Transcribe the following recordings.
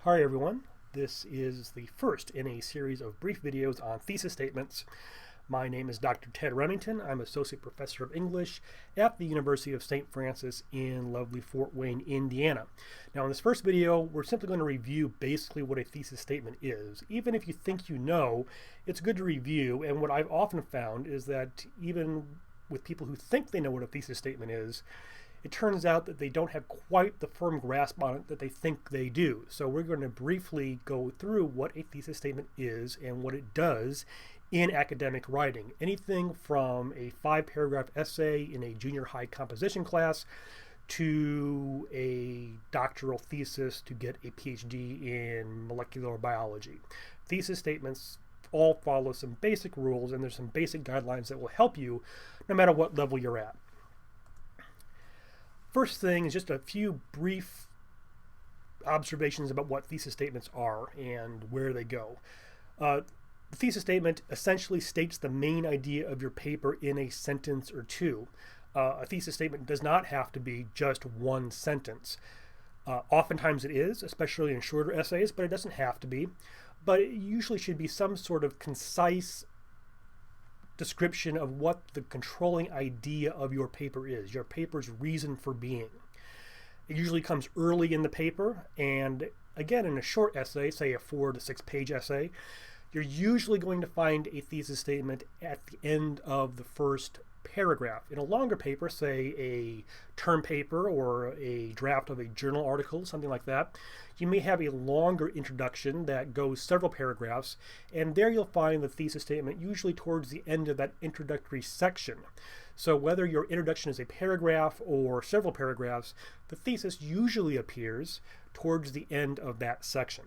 Hi everyone, this is the first in a series of brief videos on thesis statements. My name is Dr. Ted Remington. I'm Associate Professor of English at the University of St. Francis in lovely Fort Wayne, Indiana. Now in this first video, we're simply going to review basically what a thesis statement is. Even if you think you know, it's good to review, and what I've often found is that even with people who think they know what a thesis statement is, it turns out that they don't have quite the firm grasp on it that they think they do. So we're going to briefly go through what a thesis statement is and what it does in academic writing. Anything from a 5-paragraph essay in a junior high composition class to a doctoral thesis to get a PhD in molecular biology. Thesis statements all follow some basic rules, and there's some basic guidelines that will help you no matter what level you're at. First thing is just a few brief observations about what thesis statements are and where they go. The thesis statement essentially states the main idea of your paper in a sentence or two. A thesis statement does not have to be just one sentence. Oftentimes it is, especially in shorter essays, but it doesn't have to be. But it usually should be some sort of concise description of what the controlling idea of your paper is, your paper's reason for being. It usually comes early in the paper, and again, in a short essay, say a 4 to 6 page essay, you're usually going to find a thesis statement at the end of the first paragraph. In a longer paper, say a term paper or a draft of a journal article, something like that, you may have a longer introduction that goes several paragraphs, and there you'll find the thesis statement usually towards the end of that introductory section. So whether your introduction is a paragraph or several paragraphs, the thesis usually appears towards the end of that section.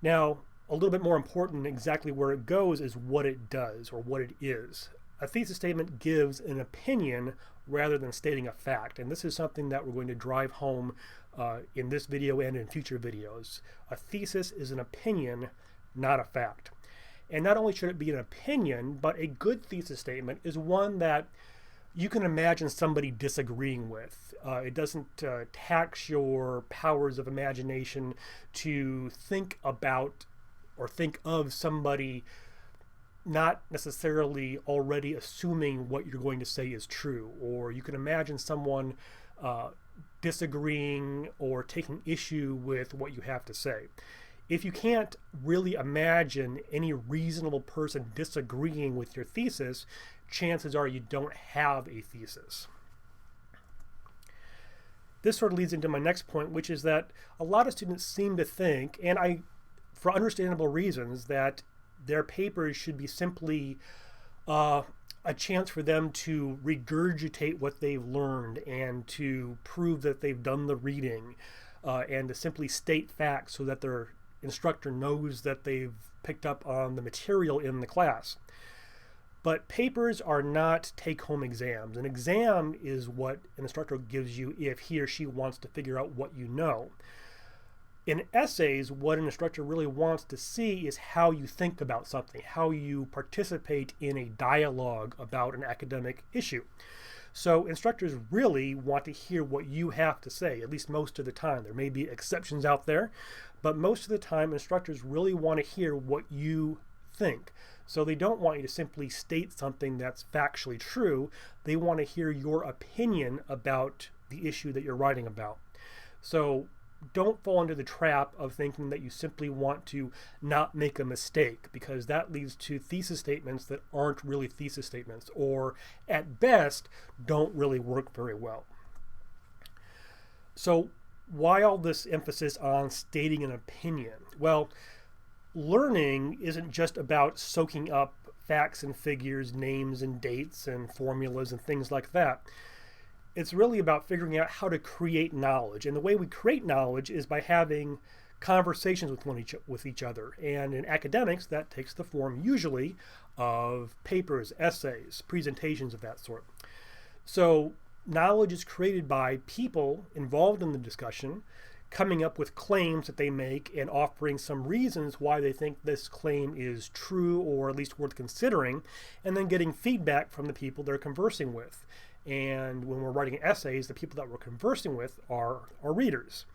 Now, a little bit more important, exactly where it goes is what it does or what it is. A thesis statement gives an opinion rather than stating a fact, and this is something that we're going to drive home in this video and in future videos. A thesis is an opinion, not a fact. And not only should it be an opinion, but a good thesis statement is one that you can imagine somebody disagreeing with. It doesn't tax your powers of imagination to think about or think of somebody not necessarily already assuming what you're going to say is true, or you can imagine someone disagreeing or taking issue with what you have to say. If you can't really imagine any reasonable person disagreeing with your thesis, chances are you don't have a thesis. This sort of leads into my next point, which is that a lot of students seem to think, and for understandable reasons, that their papers should be simply a chance for them to regurgitate what they've learned and to prove that they've done the reading and to simply state facts so that their instructor knows that they've picked up on the material in the class. But papers are not take-home exams. An exam is what an instructor gives you if he or she wants to figure out what you know. In essays, what an instructor really wants to see is how you think about something, how you participate in a dialogue about an academic issue. So instructors really want to hear what you have to say, at least most of the time. There may be exceptions out there, but most of the time instructors really want to hear what you think. So they don't want you to simply state something that's factually true. They want to hear your opinion about the issue that you're writing about. So don't fall into the trap of thinking that you simply want to not make a mistake, because that leads to thesis statements that aren't really thesis statements, or at best don't really work very well. So why all this emphasis on stating an opinion? Well, learning isn't just about soaking up facts and figures, names and dates and formulas and things like that. It's really about figuring out how to create knowledge. And the way we create knowledge is by having conversations with each other. And in academics, that takes the form usually of papers, essays, presentations of that sort. So knowledge is created by people involved in the discussion coming up with claims that they make and offering some reasons why they think this claim is true or at least worth considering, and then getting feedback from the people they're conversing with. And when we're writing essays, the people that we're conversing with are our readers.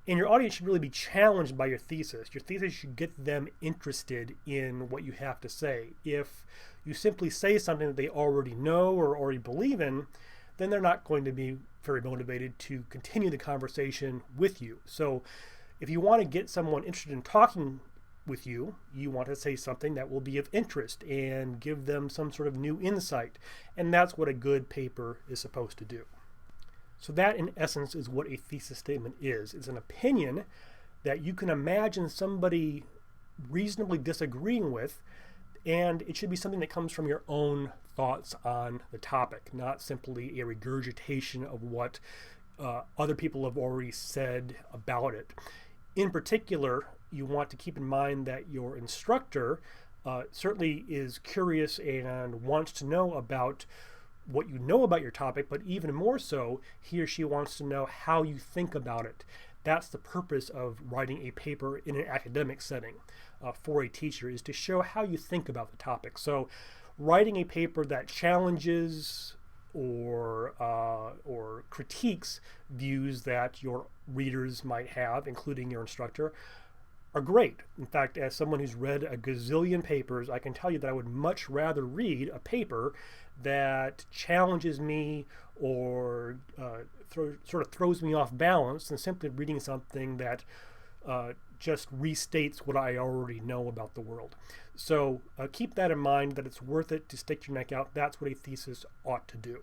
And your audience should really be challenged by your thesis. Your thesis should get them interested in what you have to say. If you simply say something that they already know or already believe in, then they're not going to be very motivated to continue the conversation with you. So if you want to get someone interested in talking with you, you want to say something that will be of interest and give them some sort of new insight. And that's what a good paper is supposed to do. So that, in essence, is what a thesis statement is. It's an opinion that you can imagine somebody reasonably disagreeing with, and it should be something that comes from your own thoughts on the topic, not simply a regurgitation of what other people have already said about it. In particular, you want to keep in mind that your instructor certainly is curious and wants to know about what you know about your topic, but even more so, he or she wants to know how you think about it. That's the purpose of writing a paper in an academic setting for a teacher, is to show how you think about the topic. So writing a paper that challenges or critiques views that your readers might have, including your instructor, are great. In fact, as someone who's read a gazillion papers, I can tell you that I would much rather read a paper that challenges me or sort of throws me off balance than simply reading something that just restates what I already know about the world. So keep that in mind, that it's worth it to stick your neck out. That's what a thesis ought to do.